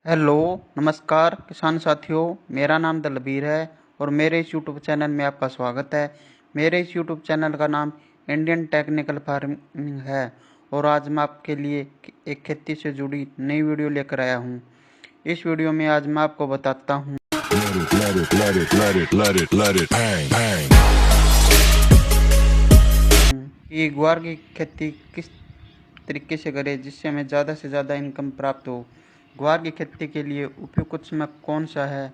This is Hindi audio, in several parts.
हेलो नमस्कार किसान साथियों, मेरा नाम दलबीर है और मेरे इस यूट्यूब चैनल में आपका स्वागत है। मेरे इस यूट्यूब चैनल का नाम इंडियन टेक्निकल फार्मिंग है और आज मैं आपके लिए एक खेती से जुड़ी नई वीडियो लेकर आया हूं। इस वीडियो में आज मैं आपको बताता हूं कि ग्वार की खेती किस तरीके से करें जिससे हमें ज़्यादा से ज़्यादा इनकम प्राप्त हो। ग्वार की खेती के लिए उपयुक्त समय कौन सा है,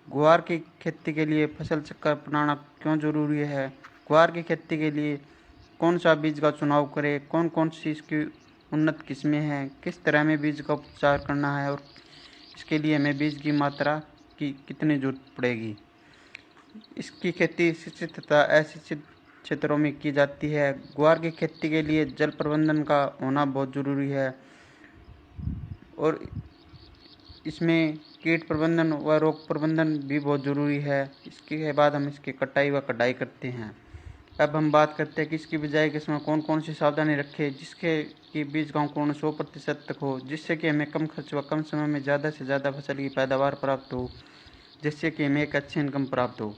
ग्वार की खेती के लिए फसल चक्र अपनाना क्यों जरूरी है, ग्वार की खेती के लिए कौन सा बीज का चुनाव करें, कौन कौन सी इसकी उन्नत किस्में हैं, किस तरह में बीज का उपचार करना है और इसके लिए हमें बीज की मात्रा की कितनी जरूरत पड़ेगी। इसकी खेती सिंचित तथा असिंचित क्षेत्रों में की जाती है। ग्वार की खेती के लिए जल प्रबंधन का होना बहुत ज़रूरी है और इसमें कीट प्रबंधन व रोग प्रबंधन भी बहुत ज़रूरी है। इसके बाद हम इसकी कटाई व कटाई करते हैं। अब हम बात करते हैं कि इसकी बिजाई के समय कौन कौन सी सावधानी रखें जिसके कि बीज का अंकुरण 100% तक हो, जिससे कि हमें कम खर्च व कम समय में ज़्यादा से ज़्यादा फसल की पैदावार प्राप्त हो, जिससे कि हमें एक अच्छी इनकम प्राप्त हो।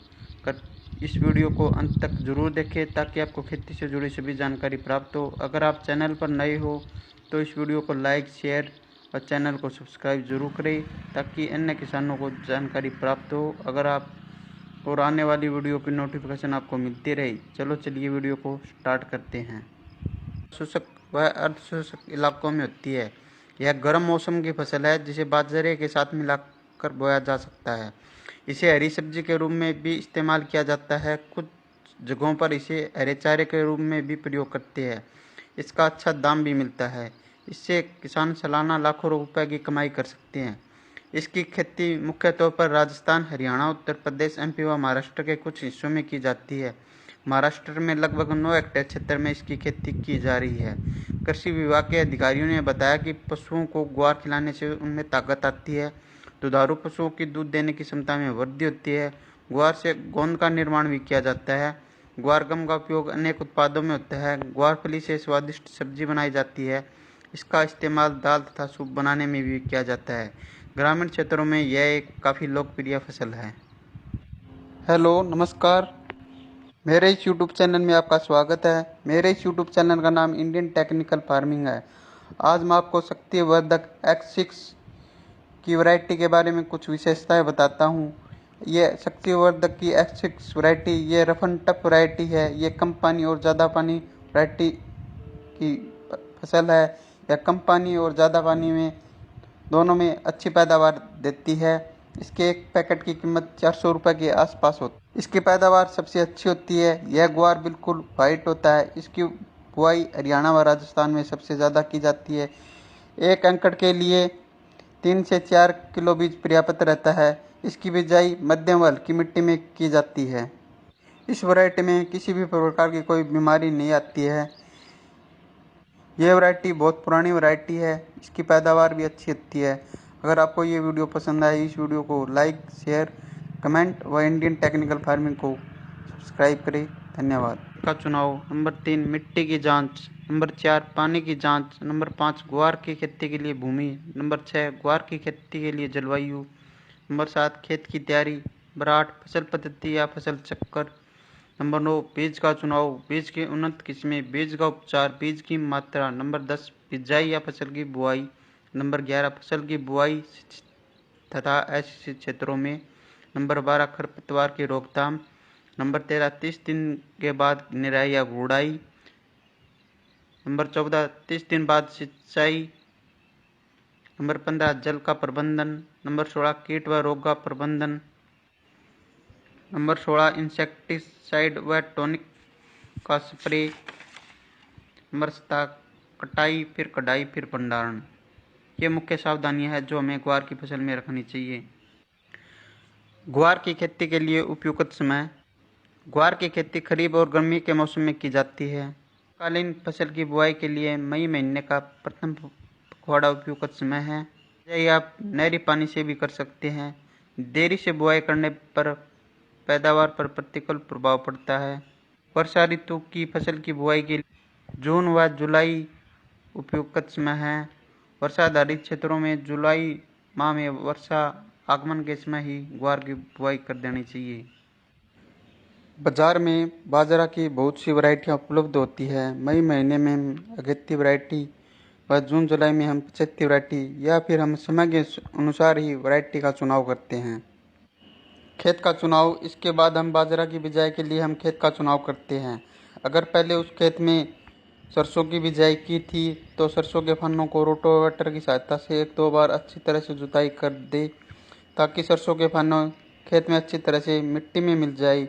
इस वीडियो को अंत तक जरूर देखें ताकि आपको खेती से जुड़ी सभी जानकारी प्राप्त हो। अगर आप चैनल पर नए हो तो इस वीडियो को लाइक शेयर और चैनल को सब्सक्राइब जरूर करें ताकि अन्य किसानों को जानकारी प्राप्त हो अगर आप और आने वाली वीडियो की नोटिफिकेशन आपको मिलती रहे। चलो चलिए वीडियो को स्टार्ट करते हैं। शुष्क व अर्धशुष्क इलाकों में होती है। यह गर्म मौसम की फसल है जिसे बाजरे के साथ मिलाकर बोया जा सकता है। इसे हरी सब्जी के रूप में भी इस्तेमाल किया जाता है। कुछ जगहों पर इसे हरे चारे के रूप में भी प्रयोग करते हैं। इसका अच्छा दाम भी मिलता है। इससे किसान सालाना लाखों रुपए की कमाई कर सकते हैं। इसकी खेती मुख्य तौर पर राजस्थान, हरियाणा, उत्तर प्रदेश, एमपी व महाराष्ट्र के कुछ हिस्सों में की जाती है। महाराष्ट्र में लगभग 9 हेक्टेयर क्षेत्र में इसकी खेती की जा रही है। कृषि विभाग के अधिकारियों ने बताया कि पशुओं को ग्वार खिलाने से उनमें ताकत आती है, दुधारू पशुओं की दूध देने की क्षमता में वृद्धि होती है। ग्वार से गोंद का निर्माण भी किया जाता है। ग्वार गम का उपयोग अनेक उत्पादों में होता है। ग्वार फली से स्वादिष्ट सब्जी बनाई जाती है। इसका इस्तेमाल दाल तथा सूप बनाने में भी किया जाता है। ग्रामीण क्षेत्रों में यह एक काफ़ी लोकप्रिय फसल है। हेलो नमस्कार, मेरे इस यूट्यूब चैनल में आपका स्वागत है। मेरे इस यूट्यूब चैनल का नाम इंडियन टेक्निकल फार्मिंग है। आज मैं आपको शक्तिवर्धक X6 की वैरायटी के बारे में कुछ विशेषताएं बताता हूँ। ये शक्तिवर्धक की X6 वैरायटी ये रफ एंड टफ वैरायटी है। ये कम पानी और ज़्यादा पानी वैरायटी की फसल है। यह कम पानी और ज़्यादा पानी में दोनों में अच्छी पैदावार देती है। इसके एक पैकेट की कीमत 400 रुपये के आसपास होती है। इसकी पैदावार सबसे अच्छी होती है। यह ग्वार बिल्कुल वाइट होता है। इसकी बुआई हरियाणा व राजस्थान में सबसे ज़्यादा की जाती है। एक एकड़ के लिए 3 से 4 किलो बीज पर्याप्त रहता है। इसकी बिजाई मध्यम व हल्की मिट्टी में की जाती है। इस वैरायटी में किसी भी प्रकार की कोई बीमारी नहीं आती है। यह वैरायटी बहुत पुरानी वैरायटी है। इसकी पैदावार भी अच्छी होती है। अगर आपको ये वीडियो पसंद आए इस वीडियो को लाइक शेयर कमेंट व इंडियन टेक्निकल फार्मिंग को सब्सक्राइब करें। धन्यवाद। का चुनाव नंबर 3 मिट्टी की जांच, नंबर 4 पानी की जांच, नंबर 5 ग्वार की खेती के लिए भूमि, नंबर 6 ग्वार की खेती के लिए जलवायु, नंबर 7 खेत की तैयारी, नंबर 8 फसल पद्धति या फसल चक्कर, नंबर 9 बीज का चुनाव, बीज की उन्नत किस्में, बीज का उपचार, बीज की मात्रा, नंबर 10 बिजाई या फसल की बुआई, नंबर 11 फसल की बुआई तथा ऐसे क्षेत्रों में, नंबर 12 खरपतवार की रोकथाम, नंबर 13 30 दिन के बाद निराई या गुड़ाई, नंबर 14 30 दिन बाद सिंचाई, नंबर 15 जल का प्रबंधन, नंबर 16 कीट व रोग का प्रबंधन, नंबर 16 इंसेक्टिसाइड व टॉनिक का स्प्रे, नंबर 17 कटाई फिर कटाई फिर भंडारण। ये मुख्य सावधानियां हैं जो हमें ग्वार की फसल में रखनी चाहिए। ग्वार की खेती के लिए उपयुक्त समय, ग्वार की खेती खरीफ और गर्मी के मौसम में की जाती है। कालीन फसल की बुआई के लिए मई महीने का प्रथम पखवाड़ा उपयुक्त समय है। यह आप नहरी पानी से भी कर सकते हैं। देरी से बुआई करने पर पैदावार पर प्रतिकूल प्रभाव पड़ता है। वर्षा ऋतु की फसल की बुआई के लिए जून व जुलाई उपयुक्त समय है। वर्षा आधारित क्षेत्रों में जुलाई माह में वर्षा आगमन के समय ही ग्वार की बुआई कर देनी चाहिए। बाजार में बाजरा की बहुत सी वैरायटियाँ उपलब्ध होती है। मई महीने में हम अगेती वैरायटी व जून जुलाई में हम 75 वैरायटी या फिर हम समय के अनुसार ही वैरायटी का चुनाव करते हैं। खेत का चुनाव, इसके बाद हम बाजरा की बिजाई के लिए हम खेत का चुनाव करते हैं। अगर पहले उस खेत में सरसों की बिजाई की थी तो सरसों के फन्नों को रोटावेटर की सहायता से 1-2 बार अच्छी तरह से जुताई कर दे ताकि सरसों के फन्नों खेत में अच्छी तरह से मिट्टी में मिल जाए।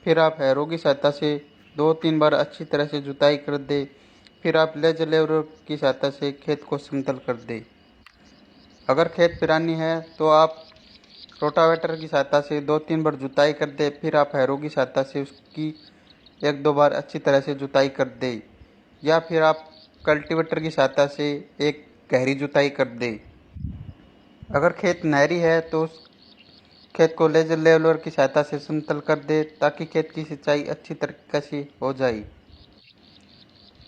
फिर आप हैरों की सहायता से 2-3 बार अच्छी तरह से जुताई कर दे। फिर आप लेजर लेवलर की सहायता से खेत को समतल कर दे। अगर खेत पिरानी है तो आप रोटावेटर की सहायता से 2-3 बार जुताई कर दे। फिर आप हैरों की सहायता से उसकी 1-2 बार अच्छी तरह से जुताई कर दे या फिर आप कल्टीवेटर की सहायता से एक गहरी जुताई कर दे। अगर खेत नहरी है तो उस खेत को लेजर लेवलर की सहायता से समतल कर दे ताकि खेत की सिंचाई अच्छी तरीके से हो जाए।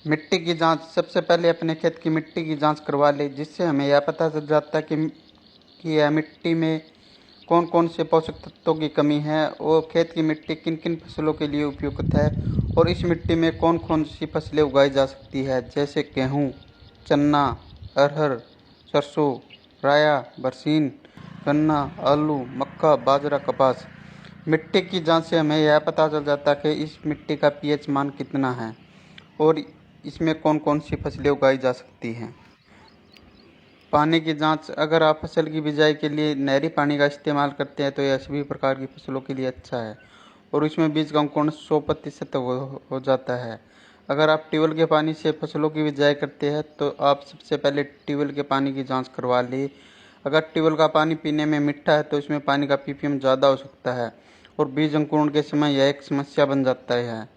मिट्टी की जांच, सबसे पहले अपने खेत की मिट्टी की जांच करवा ले जिससे हमें यह पता चल जाता है कि यह मिट्टी में कौन कौन से पोषक तत्वों की कमी है और खेत की मिट्टी किन किन फसलों के लिए उपयुक्त है और इस मिट्टी में कौन कौन सी फसलें उगाई जा सकती है जैसे गेहूँ, चना, अरहर, सरसों, राया, बरसीन, गन्ना, आलू, मक्का, बाजरा, कपास। मिट्टी की जांच से हमें यह पता चल जाता है कि इस मिट्टी का पीएच मान कितना है और इसमें कौन कौन सी फसलें उगाई जा सकती हैं। पानी की जांच, अगर आप फसल की बिजाई के लिए नहरी पानी का इस्तेमाल करते हैं तो यह सभी प्रकार की फसलों के लिए अच्छा है और इसमें बीज का अंकुरण 100% हो जाता है। अगर आप ट्यूबवेल के पानी से फसलों की बिजाई करते हैं तो आप सबसे पहले ट्यूबवेल के पानी की जांच करवा लें। अगर ट्यूबवेल का पानी पीने में मीठा है तो इसमें पानी का पीपीएम ज़्यादा हो सकता है और बीज अंकुरण के समय यह एक समस्या बन जाता है।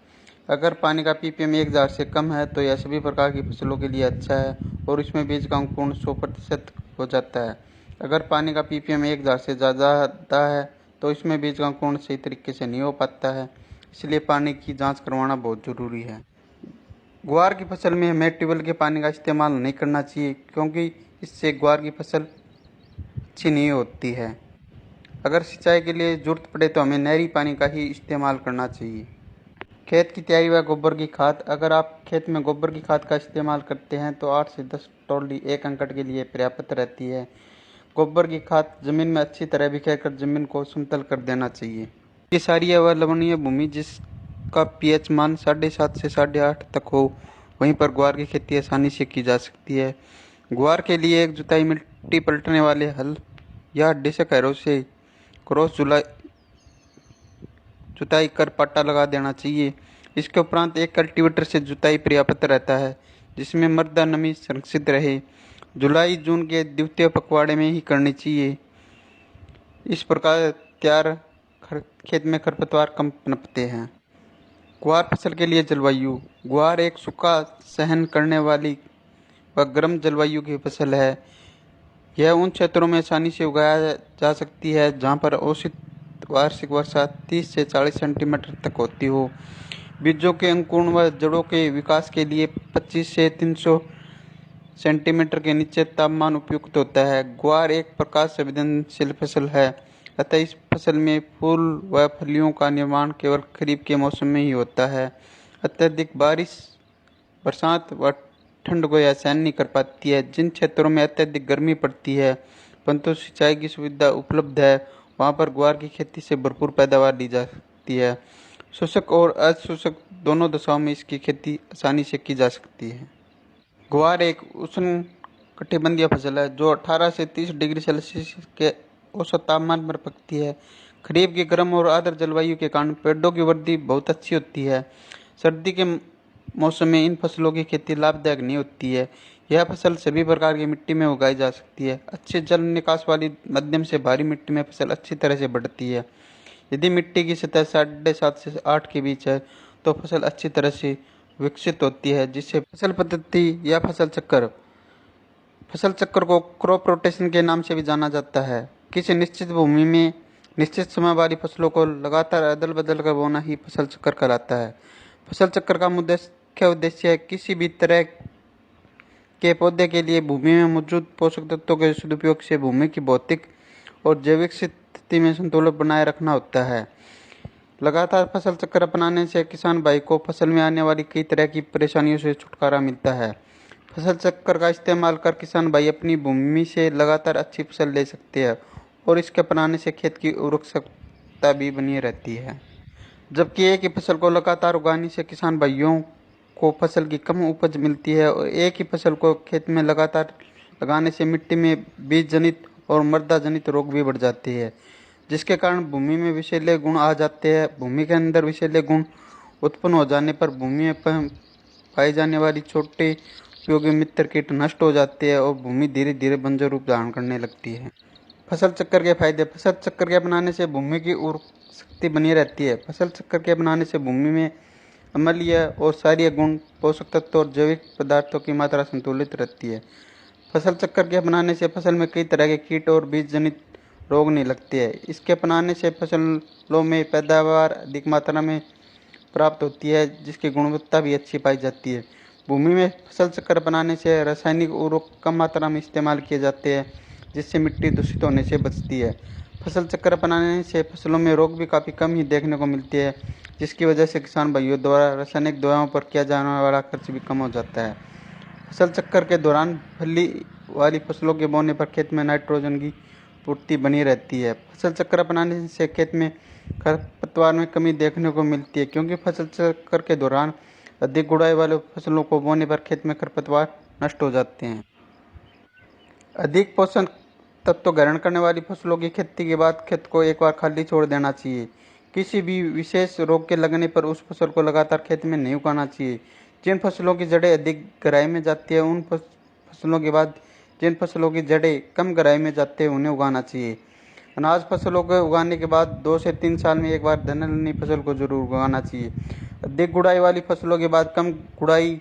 अगर पानी का पीपीएम 1000 से कम है तो यह सभी प्रकार की फसलों के लिए अच्छा है और इसमें बीज का अंकुरण 100% हो जाता है। अगर पानी का पीपीएम 1000 से ज़्यादा है तो इसमें बीज का अंकुरण सही तरीके से नहीं हो पाता है, इसलिए पानी की जांच करवाना बहुत ज़रूरी है। ग्वार की फसल में हमें ट्यूबवेल के पानी का इस्तेमाल नहीं करना चाहिए क्योंकि इससे ग्वार की फसल अच्छी नहीं होती है। अगर सिंचाई के लिए ज़रूरत पड़े तो हमें नहरी पानी का ही इस्तेमाल करना चाहिए। खेत की तैयारी व गोबर की खाद, अगर आप खेत में गोबर की खाद का इस्तेमाल करते हैं तो 8 से 10 टोली 1 एकड़ के लिए पर्याप्त रहती है। गोबर की खाद जमीन में अच्छी तरह बिखेर कर जमीन को समतल कर देना चाहिए। ये क्षारीय व लवणीय भूमि जिसका पीएच मान 7.5 से 8.5 तक हो वहीं पर ग्वार की खेती आसानी से की जा सकती है। ग्वार के लिए एक जुताई मिट्टी पलटने वाले हल या डिस्क हैरो से क्रॉस जुताई कर पट्टा लगा देना चाहिए। इसके उपरांत एक कल्टीवेटर से जुताई पर्याप्त रहता है जिसमें मृदा नमी संरक्षित रहे। जुलाई जून के द्वितीय पखवाड़े में ही करनी चाहिए। इस प्रकार तैयार खेत में खरपतवार कम पनपते हैं। ग्वार फसल के लिए जलवायु, ग्वार एक सूखा सहन करने वाली व गर्म जलवायु की फसल है। यह उन क्षेत्रों में आसानी से उगाया जा सकती है जहाँ पर औसत वार्षिक वर्षा 30 से 40 सेंटीमीटर तक होती हो। बीजों के अंकुरण व जड़ों के विकास के लिए 25 से 300 सेंटीमीटर के नीचे तापमान उपयुक्त होता है। ग्वार एक प्रकाश संवेदनशील फसल है, अतः इस फसल में फूल व फलियों का निर्माण केवल खरीफ के मौसम में ही होता है। अत्यधिक बारिश, बरसात व ठंड को यह सहन नहीं कर पाती है। जिन क्षेत्रों में अत्यधिक गर्मी पड़ती है परंतु सिंचाई की सुविधा उपलब्ध है वहाँ पर ग्वार की खेती से भरपूर पैदावार ली जा सकती है। शुष्क और अशुष्क दोनों दशाओं में इसकी खेती आसानी से की जा सकती है। ग्वार एक उष्ण कटिबंधीय फसल है जो 18 से 30 डिग्री सेल्सियस के औसत तापमान पर पकती है। खरीफ की गर्म और आर्द्र जलवायु के कारण पेड़ों की वृद्धि बहुत अच्छी होती है। सर्दी के मौसम में इन फसलों की खेती लाभदायक नहीं होती है। यह फसल सभी प्रकार की मिट्टी में उगाई जा सकती है। अच्छे जल निकास वाली मध्यम से भारी मिट्टी में फसल अच्छी तरह से बढ़ती है। यदि मिट्टी की सतह 7.5 से 8 के बीच है तो फसल अच्छी तरह से विकसित होती है जिससे फसल पद्धति या फसल चक्र को क्रॉप रोटेशन के नाम से भी जाना जाता है। किसी निश्चित भूमि में निश्चित समय वाली फसलों को लगातार अदल बदल कर बोना ही फसल चक्र कहलाता है। फसल चक्र का मुख्य उद्देश्य है किसी भी तरह के पौधे के लिए भूमि में मौजूद पोषक तत्वों के सदुपयोग से भूमि की भौतिक और जैविक स्थिति में संतुलन बनाए रखना होता है। लगातार फसल चक्र अपनाने से किसान भाई को फसल में आने वाली कई तरह की परेशानियों से छुटकारा मिलता है। फसल चक्र का इस्तेमाल कर किसान भाई अपनी भूमि से लगातार अच्छी फसल ले सकते हैं और इसके अपनाने से खेत की उर्वरकता भी बनी रहती है। जबकि एक ही फसल को लगातार उगाने से किसान भाइयों को फसल की कम उपज मिलती है और एक ही फसल को खेत में लगातार लगाने से मिट्टी में बीज जनित और मृदा जनित रोग भी बढ़ जाते हैं, जिसके कारण भूमि में विषैले गुण आ जाते हैं। भूमि के अंदर विषैले गुण उत्पन्न हो जाने पर भूमि में पाई जाने वाली छोटे उपयोगी मित्र कीट नष्ट हो जाते हैं और भूमि धीरे धीरे बंजर रूप धारण करने लगती है। फसल चक्र के फायदे। फसल चक्र के अपनाने से भूमि की उर्वरक शक्ति बनी रहती है। फसल चक्र के अपनाने से भूमि में अम्लीय और क्षारीय गुण, पोषक तत्व और जैविक पदार्थों की मात्रा संतुलित रहती है। फसल चक्र के अपनाने से फसल में कई तरह के कीट और बीज जनित रोग नहीं लगते हैं। इसके अपनाने से फसलों में पैदावार अधिक मात्रा में प्राप्त होती है, जिसकी गुणवत्ता भी अच्छी पाई जाती है। भूमि में फसल चक्र अपनाने से रासायनिक उर्वरक कम मात्रा में इस्तेमाल किए जाते हैं, जिससे मिट्टी दूषित होने से बचती है। फसल चक्र अपनाने से फसलों में रोग भी काफ़ी कम ही देखने को मिलते हैं, जिसकी वजह से किसान भाइयों द्वारा रासायनिक दवाओं पर किया जाने वाला खर्च भी कम हो जाता है। फसल चक्र के दौरान फली वाली फसलों के बोने पर खेत में नाइट्रोजन की पूर्ति बनी रहती है। फसल चक्र अपनाने से खेत में खरपतवार में कमी देखने को मिलती है, क्योंकि फसल चक्र के दौरान अधिक गुड़ाई वाले फसलों को बोने पर खेत में खरपतवार नष्ट हो जाते हैं। अधिक पोषण तत्व ग्रहण करने वाली फसलों की खेती के बाद खेत को एक बार खाली छोड़ देना चाहिए। किसी भी विशेष रोग के लगने पर उस फसल को लगातार खेत में नहीं उगाना चाहिए। जिन फसलों की जड़ें अधिक गहराई में जाती है उन फसलों के बाद जिन फसलों की जड़ें कम गहराई में जाती है उन्हें उगाना चाहिए। अनाज फसलों को उगाने के बाद 2 से 3 साल में एक बार दलहनी फसल को जरूर उगाना चाहिए। अधिक गुड़ाई वाली फसलों के बाद कम गुड़ाई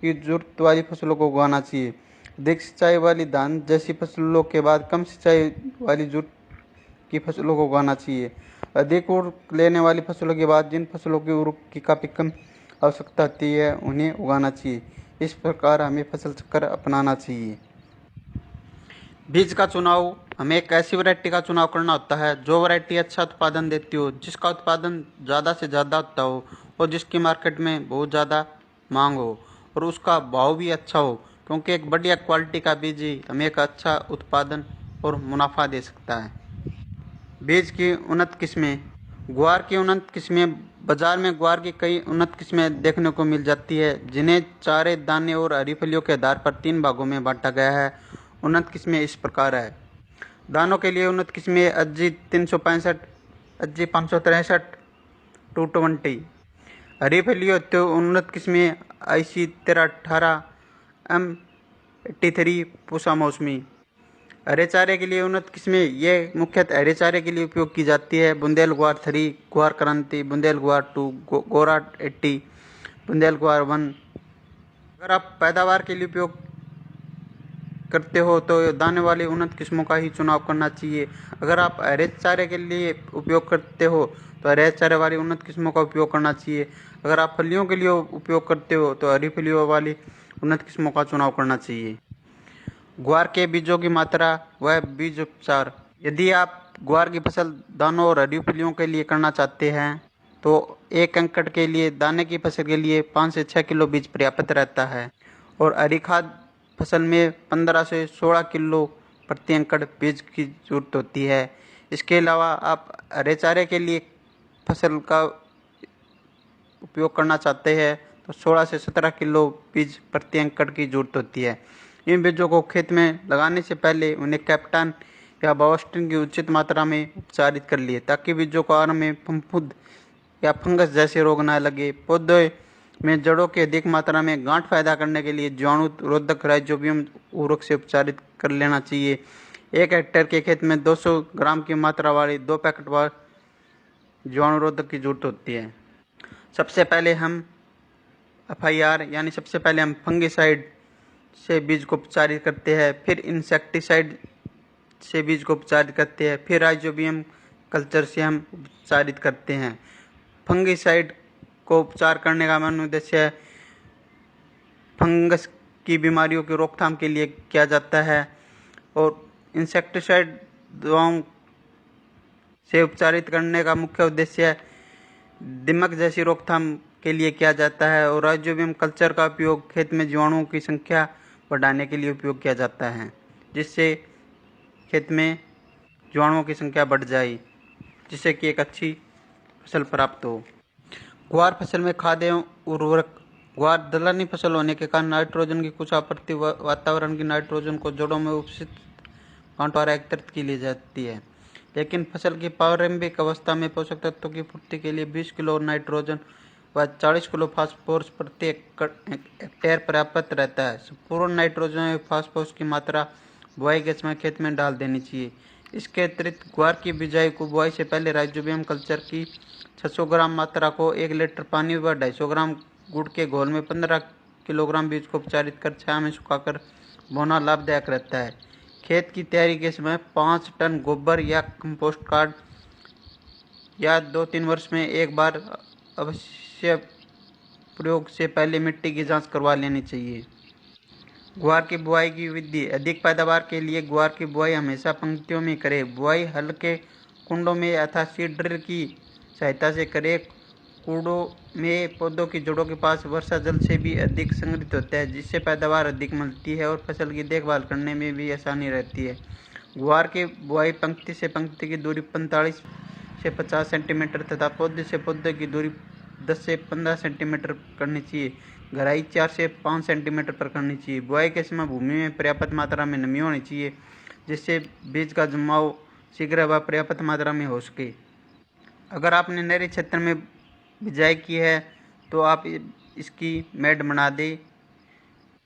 की जरूरत वाली फसलों को उगाना चाहिए। अधिक सिंचाई वाली धान जैसी फसलों के बाद कम सिंचाई वाली जरूरत की फसलों को उगाना चाहिए। अधिक उर्वरक लेने वाली फसलों के बाद जिन फसलों की उर्वरक की काफ़ी कम आवश्यकता होती है उन्हें उगाना चाहिए। इस प्रकार हमें फसल चक्र अपनाना चाहिए। बीज का चुनाव। हमें एक ऐसी वैरायटी का चुनाव करना होता है जो वैरायटी अच्छा उत्पादन देती हो, जिसका उत्पादन ज़्यादा से ज़्यादा होता हो और जिसकी मार्केट में बहुत ज़्यादा मांग हो और उसका भाव भी अच्छा हो, क्योंकि एक बढ़िया क्वालिटी का बीज ही हमें एक अच्छा उत्पादन और मुनाफा दे सकता है। बीज की उन्नत किस्में। ग्वार की उन्नत किस्में। बाजार में ग्वार की कई उन्नत किस्में देखने को मिल जाती है, जिन्हें चारे, दाने और हरी फलियों के आधार पर 3 भागों में बांटा गया है। उन्नत किस्में इस प्रकार है। दानों के लिए उन्नत किस्में अज्जी 365, अज्जी 563, 220। हरी फलियों हेतु उन्नत किस्में IC 1318, M83, पूसा मौसमी। हरे चारे के लिए उन्नत किस्में ये मुख्यतः हरे चारे के लिए उपयोग की जाती है। बुंदेल ग्वार 3, ग्वार क्रांति, बुंदेल ग्वार 2, गोरा 80, बुंदेल ग्वार 1। अगर आप पैदावार के लिए उपयोग करते हो तो दाने वाली उन्नत किस्मों का ही चुनाव करना चाहिए। अगर आप हरे चारे के लिए उपयोग करते हो तो हरे चारे वाली उन्नत किस्मों का उपयोग करना चाहिए। अगर आप फलियों के लिए उपयोग करते हो तो हरी फलियों वाली उन्नत किस्मों का चुनाव करना चाहिए। ग्वार के बीजों की मात्रा व बीज उपचार। यदि आप ग्वार की फसल दानों और हरी फलियों के लिए करना चाहते हैं तो 1 एकड़ के लिए दाने की फसल के लिए 5 से 6 किलो बीज पर्याप्त रहता है और हरी खाद फसल में 15 से 16 किलो प्रति एकड़ बीज की जरूरत होती है। इसके अलावा आप हरे चारे के लिए फसल का उपयोग करना चाहते हैं तो 16 से 17 किलो बीज प्रति एकड़ की जरूरत होती है। इन बीजों को खेत में लगाने से पहले उन्हें कैप्टन या बायोस्टिन की उचित मात्रा में उपचारित कर लिए, ताकि बीजों को आरंभ में फफूंद या फंगस जैसे रोग न लगे। पौधे में जड़ों की अधिक मात्रा में गांठ पैदा करने के लिए जीवाणु रोधक राइजोबियम उर्वरक से उपचारित कर लेना चाहिए। 1 हेक्टेयर के खेत में 200 ग्राम की मात्रा वाली 2 पैकेट वार जीवाणु रोधक की जरूरत होती है। सबसे पहले हम FIR यानी सबसे पहले हम फंगिसाइड से बीज को उपचारित करते हैं, फिर इंसेक्टिसाइड से बीज को उपचारित करते हैं, फिर राइजोबियम कल्चर से हम उपचारित करते हैं। फंगिसाइड को उपचार करने का मुख्य उद्देश्य फंगस की बीमारियों की रोकथाम के लिए किया जाता है और इंसेक्टिसाइड दवाओं से उपचारित करने का मुख्य उद्देश्य दीमक जैसी रोकथाम के लिए किया जाता है और राइजोबियम कल्चर का उपयोग खेत में जीवाणुओं की संख्या बढ़ाने के लिए उपयोग किया जाता है, जिससे खेत में जीवाणुओं की संख्या बढ़ जाए, जिससे कि एक अच्छी फसल प्राप्त हो। ग्वार फसल में खाद एवं उर्वरक। ग्वार दलहनी फसल होने के कारण नाइट्रोजन की कुछ आपूर्ति वातावरण की नाइट्रोजन को जड़ों में उपस्थित गांठ द्वारा एकत्रित की ली जाती है, लेकिन फसल की प्रारंभिक अवस्था में पोषक तत्वों की पूर्ति के लिए 20 किलो नाइट्रोजन व 40 किलो फास्फोरस प्रति हेक्टेयर पर्याप्त रहता है। संपूर्ण नाइट्रोजन व फास्फोरस की मात्रा बुआई के समय खेत में डाल देनी चाहिए। इसके अतिरिक्त ग्वार की बिजाई को बुआई से पहले राइजोबियम कल्चर की 600 ग्राम मात्रा को 1 लीटर पानी व 250 ग्राम गुड़ के घोल में 15 किलोग्राम बीज को उपचारित कर छाया में सुखाकर बोना लाभदायक रहता है। खेत की तैयारी के समय 5 टन गोबर या कंपोस्ट खाद या 2-3 वर्ष में एक बार अवश्य प्रयोग से पहले मिट्टी की जांच करवा लेनी चाहिए। ग्वार की बुआई की विधि। अधिक पैदावार के लिए ग्वार की बुआई हमेशा पंक्तियों में करें। बुआई हल्के कुंडों में अथवा सीड ड्रिल की सहायता से करें। कुंडों में पौधों की जड़ों के पास वर्षा जल से भी अधिक संग्रहित होता है, जिससे पैदावार अधिक मिलती है और फसल की देखभाल करने में भी आसानी रहती है। ग्वार की बुआई पंक्ति से पंक्ति की दूरी 45 से 50 सेंटीमीटर तथा पौधे से पौधे की दूरी 10 से 15 सेंटीमीटर करनी चाहिए। गहराई 4 से 5 सेंटीमीटर पर करनी चाहिए। बुआई के समय भूमि में पर्याप्त मात्रा में नमी होनी चाहिए, जिससे बीज का जमाव शीघ्र व पर्याप्त मात्रा में हो सके। अगर आपने नहरी क्षेत्र में बिजाई की है तो आप इसकी मेड बना दें।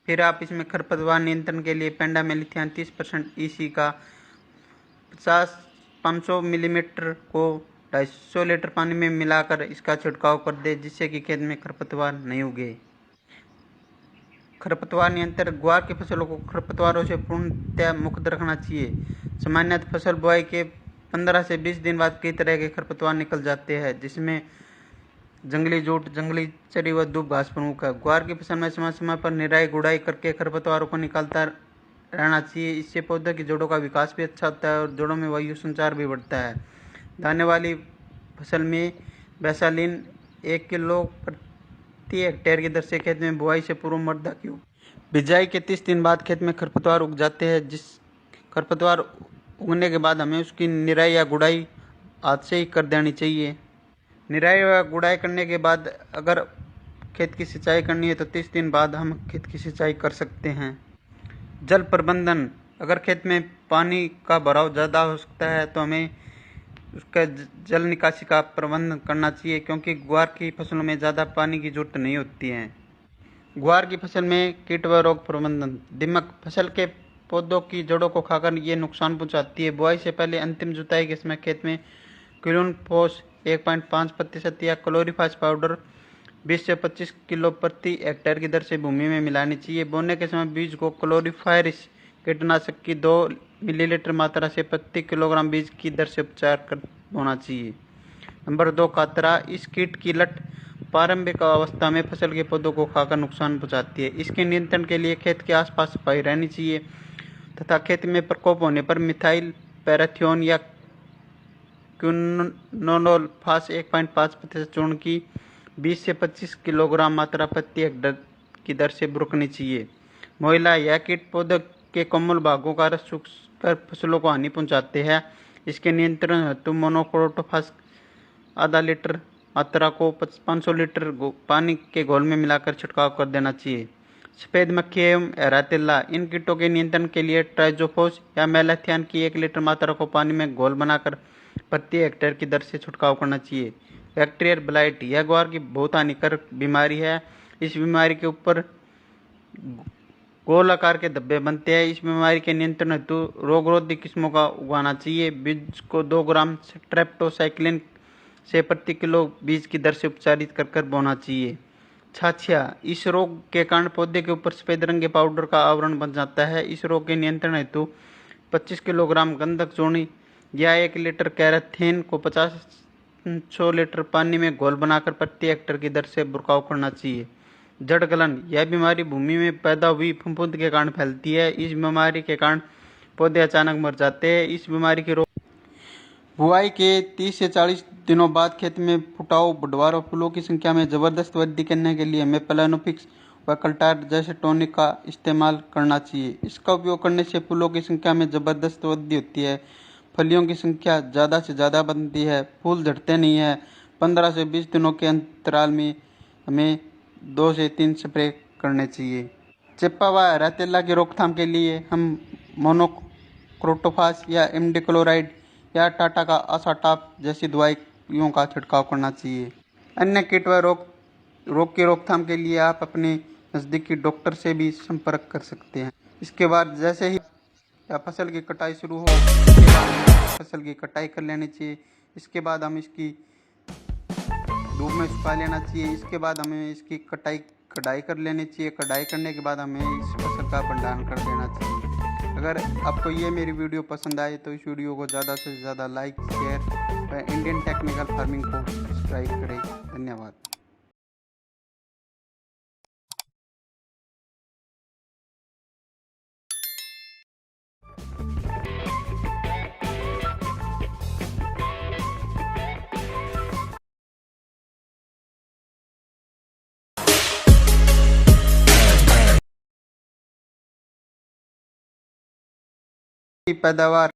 फिर आप इसमें खरपतवार नियंत्रण के लिए पेंडामेलिथियान 30% EC का 500 मिलीमीटर को 250 लीटर पानी में मिलाकर इसका छिड़काव कर दे, जिससे कि खेत में खरपतवार नहीं उगे। खरपतवार नियंत्रण। ग्वार की फसलों को खरपतवारों से पूर्णतः मुक्त रखना चाहिए। सामान्यतः फसल बुआई के 15 से 20 दिन बाद कई तरह के खरपतवार निकल जाते हैं, जिसमें जंगली जूट, जंगली चरी व दूब घास प्रमुख है। ग्वार की फसल में समय समय पर निराई गुड़ाई करके खरपतवारों को निकालता रहना चाहिए। इससे पौधे की जड़ों का विकास भी अच्छा होता है और जड़ों में वायु संचार भी बढ़ता है। दाने वाली फसल में वैसालीन 1 किलो प्रति हेक्टेयर की दर से खेत में बुआई से पूर्व मृदा की बिजाई के 30 दिन बाद खेत में खरपतवार उग जाते हैं। जिस खरपतवार उगने के बाद हमें उसकी निराई या गुड़ाई हाथ से ही कर देनी चाहिए। निराई व गुड़ाई करने के बाद अगर खेत की सिंचाई करनी है तो 30 दिन बाद हम खेत की सिंचाई कर सकते हैं। जल प्रबंधन। अगर खेत में पानी का भराव ज़्यादा हो सकता है तो हमें उसका जल निकासी का प्रबंध करना चाहिए, क्योंकि ग्वार की फसलों में ज़्यादा पानी की जरूरत नहीं होती है। ग्वार की फसल में कीट व रोग प्रबंधन। दीमक फसल के पौधों की जड़ों को खाकर ये नुकसान पहुंचाती है। बुआई से पहले अंतिम जुताई के समय खेत में क्लोरोफोस 1.5% या क्लोरीफास पाउडर 20 से 25 किलो प्रति हेक्टेयर की दर से भूमि में मिलानी चाहिए। बोने के समय बीज को क्लोरीफायरिस कीटनाशक की 2 मिलीलीटर मात्रा से प्रति किलोग्राम बीज की दर से उपचार कर बोना चाहिए। नंबर 2, कातरा। इस कीट की लट प्रारंभिक अवस्था में फसल के पौधों को खाकर नुकसान पहुंचाती है। इसके नियंत्रण के लिए खेत के आसपास सफाई रहनी चाहिए तथा खेत में प्रकोप होने पर मिथाइल पैराथियोन या क्विनोलोफास 1.5% चूर्ण की 20 से 25 किलोग्राम मात्रा प्रति हेक्टेयर की दर से बुरकनी चाहिए। मोइला। यह कीट पौधे के कोमल भागों का रस चूसकर फसलों को हानि पहुंचाते हैं। इसके नियंत्रण हेतु मोनोक्रोटोफास आधा लीटर मात्रा को 500 लीटर पानी के घोल में मिलाकर छिड़काव कर देना चाहिए। सफ़ेद मक्खी एवं हरा तिल्ला। इन कीटों के नियंत्रण के लिए ट्राइजोफोस या मेलाथियान की 1 लीटर मात्रा को पानी में घोल बनाकर प्रति हेक्टेयर की दर से छिड़काव करना चाहिए। Bacterial blight. यह ग्वार की बहुत हानिकारक बीमारी है। इस बीमारी के ऊपर गोल आकार के धब्बे बनते हैं। इस बीमारी के नियंत्रण हेतु रोगरोधी किस्मों का उगाना चाहिए। बीज को 2 ग्राम स्ट्रेप्टोसाइक्लिन से प्रति किलो बीज की दर से उपचारित कर बोना चाहिए। छाछिया। इस रोग के कारण पौधे के ऊपर सफेद रंग के पाउडर का आवरण बन जाता है। इस रोग के नियंत्रण हेतु 25 किलोग्राम गंधक चूर्ण या 1 लीटर कैराथीन को 50 लीटर पानी में घोल बनाकर प्रति हेक्टेयर की दर से बुरकाव करना चाहिए। जड़गलन, यह बीमारी भूमि में पैदा हुई फफूंद के कारण फैलती है। इस बीमारी के कारण पौधे अचानक मर जाते हैं। इस बीमारी की रोक बुआई के 30 से 40 दिनों बाद खेत में फुटाव, बढ़वार और फूलों की संख्या में जबरदस्त वृद्धि करने के लिए मेप्लानोफिक्स व कल्टार जैसे टॉनिक का इस्तेमाल करना चाहिए। इसका उपयोग करने से फूलों की संख्या में जबरदस्त वृद्धि होती है, फलियों की संख्या ज़्यादा से ज़्यादा बनती है, फूल झड़ते नहीं है। 15 से 20 दिनों के अंतराल में हमें 2 से 3 स्प्रे करने चाहिए। चिप्पा व रेतेला की रोकथाम के लिए हम मोनोक्रोटोफास या इमिडाक्लोप्रिड या टाटा का असाटाप जैसी दवाइयों का छिड़काव करना चाहिए। अन्य कीट व रोग की रोकथाम के लिए आप अपने नज़दीकी डॉक्टर से भी संपर्क कर सकते हैं। इसके बाद जैसे ही फसल की कटाई शुरू हो, उसके बाद हमें फसल की कटाई कर लेनी चाहिए। इसके बाद हम इसकी धूप में सुखा लेना चाहिए। इसके बाद हमें इसकी कटाई कर लेनी चाहिए। कटाई करने के बाद हमें इस फसल का भंडारण कर देना चाहिए। अगर आपको ये मेरी वीडियो पसंद आए तो इस वीडियो को ज़्यादा से ज़्यादा लाइक, शेयर व इंडियन टेक्निकल फार्मिंग को सब्सक्राइब करें। धन्यवाद। पैदावार